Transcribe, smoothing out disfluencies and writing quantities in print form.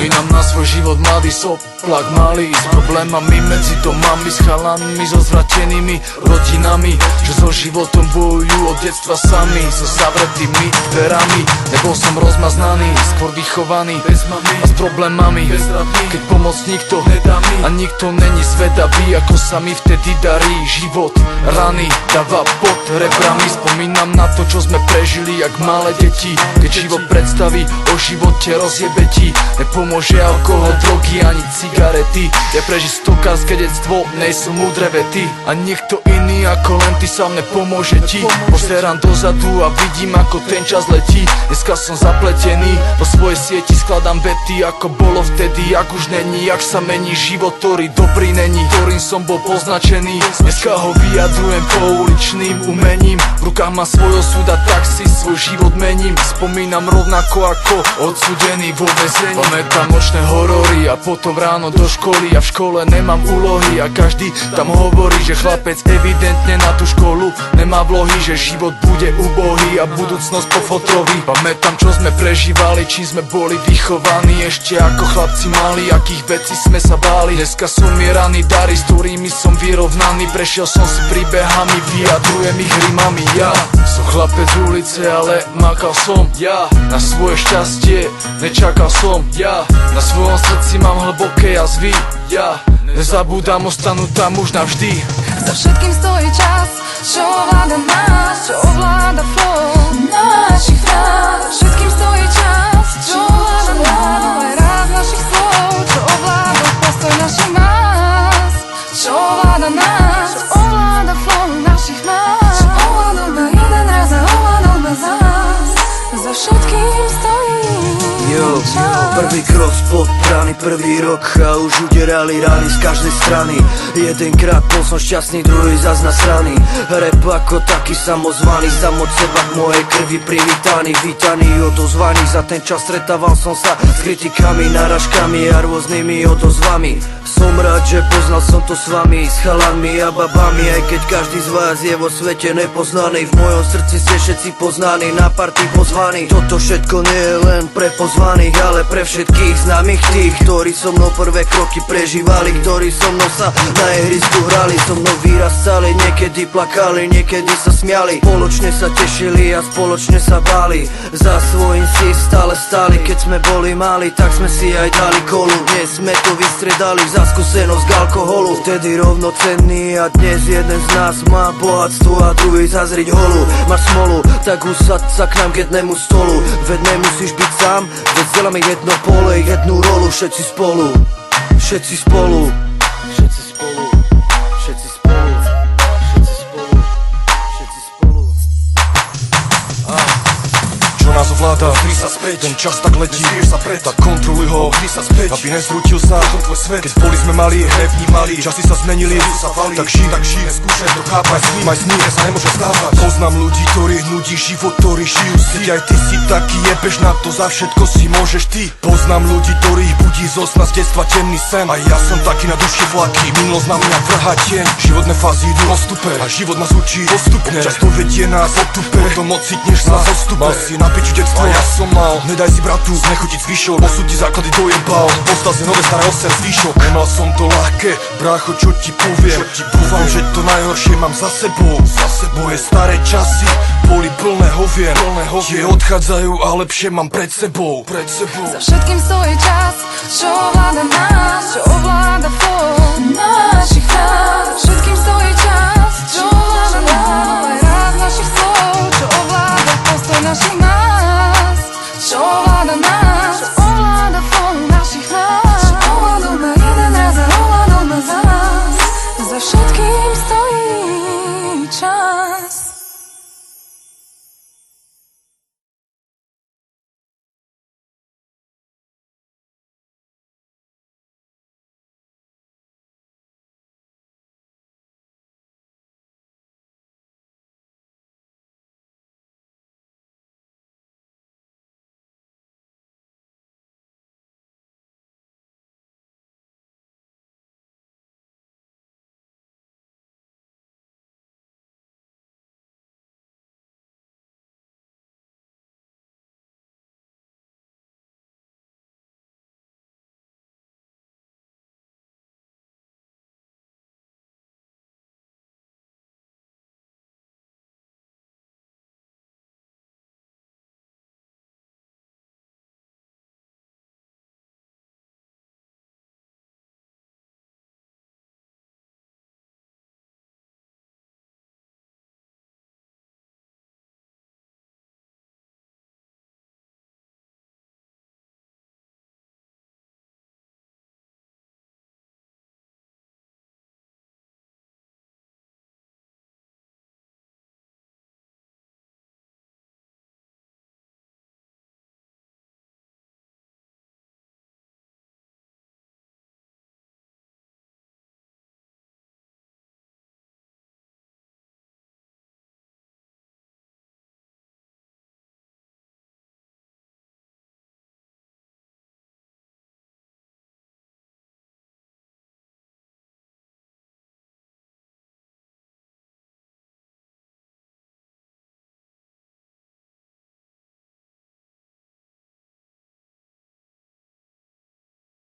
Spomínam na svoj život mladý soplak malý, s problémami medzi domami, s chalanmi, so zvratenými rodinami, že so životom bojujú od detstva sami, so zavretými dverami. Nebol som rozmaznaný, skôr vychovaný, bez mami a s problémami, keď pomoc nikto nedá mi a nikto není zvedavý, ako sa mi vtedy darí. Život rany dáva pod rebrami. Spomínam na to, čo sme prežili jak malé deti, keď život predstaví o živote rozjebe ti. Nepomôže alkohol, drogy ani cigarety. Ja prežiť stokárske detstvo, nejsú múdre vety. A niekto iný ako len ty sa mne pomôže ti. Pozerám dozadu a vidím, ako ten čas letí. Dneska som zapletený, do svojej sieti skladám vety, ako bolo vtedy, jak už není, jak sa mení život, ktorý dobrý není, ktorým som bol poznačený. Dneska ho vyjadrujem pouličným umením. V rukách mám svoj osud a tak si svoj život mením. Spomínam rovnako ako odsudený vo väzení. Pamätám nočné horory a potom ráno do školy. A v škole nemám úlohy a každý tam hovorí, že chlapec evidentne na tú školu nemá vlohy, že život bude ubohý a budúcnosť po fotrovi. Pamätám, čo sme prežívali, čím sme boli vychovaní, ešte ako chlapci mali, akých vecí sme sa báli. Dneska sú mi rany dary, s ktorými som vyrovnaný. Prešiel som si príbehami, vyjadrujem ich rimami. Ja som chlapec z ulice, ale makal som. Ja na svoje šťastie nečakal som. Ja na svojom srdci mám hlboké jazvy. Ja nezabúdam, ostanú tam už navždy. Za všetkým stojí čas, čo ovláda nás, čo ovláda flow našich frás. Za všetkým stojí čas, čo ovláda nás, aj ráz našich slov, čo ovláda postoj našich más, čo ovláda nás, čo ovláda flow našich más, čo ovládol ma jeden raz a ovládol ma zás. Za všetkým stojí čas. Prvý krok spod brány, prvý rok a už uderali rány z každej strany. Jedenkrát bol som šťastný, druhý zas nasraný. Rap ako taký samozvaný, sám od seba k mojej krvi privítaný, vítaný, odozvaný. Za ten čas stretával som sa s kritikami, náražkami a rôznymi odozvami. Som rád, že poznal som to s vami, s chalanmi a babami, aj keď každý z vás je vo svete nepoznaný. V mojom srdci ste všetci poznaní, na party pozvaní. Toto všetko nie je len pre pozvaných, ale pre všetkých známych, tých, ktorí so mnou prvé kroky prežívali, ktorí so mnou sa na ihrisku hrali, so mnou vyrastali, niekedy plakali, niekedy sa smiali, spoločne sa tešili a spoločne sa báli. Za svojím si stále stáli, keď sme boli mali, tak sme si aj dali kolu. Dnes sme to vystredali za skúsenosť k alkoholu. Vtedy rovnocenný a dnes jeden z nás má bohatstvo a druhý zazriť holu. Máš smolu, tak usaď sa k nám k jednému stolu, veď nemusíš byť sám, veď zdieľame jedno pole, jednu rolu. Všetci spolu, všetci spolu, všetci spolu, všetci spolu, všetci spolu, všetci spolu. Čo nás ovláda, vždy sa späť, ten čas tak letí, sa preď, tak kontroluj ho, vždy sa späť, aby nezrútil sa tvoj svet. Keď boli sme mali, nevnímali, časy sa zmenili, tak žij, neskúšaj to chápať, maj sní, sa nemôže stávať. Poznám ľudí, ktorí hnudí život, ktorí žijú si, aj ty si taký, jebeš na to, za všetko si môžeš ty. Poznám ľudí, ktorých budí zo sna z detstva temný sen, a ja som taký na duši vlaky, minulosť na mňa vrhá tieň. Životné fázy idú postupe a život nás učí postupne, čas dovedie nás otupe, potom ocitneš sa zostupe. Mal si na piču detstvo, a ja som mal, nedaj si bratu, znechutiť zvyšok, osud ti základy dojebal, postal si nové staré oser zvýšok. Nemal som to ľahké, brácho, čo ti poviem, dúfam, že to najhoršie mám za sebou. Moje staré časy boli plné hovien, tie odchádzajú a lepšie mám pred sebou. Za všetkým stojí čas, čo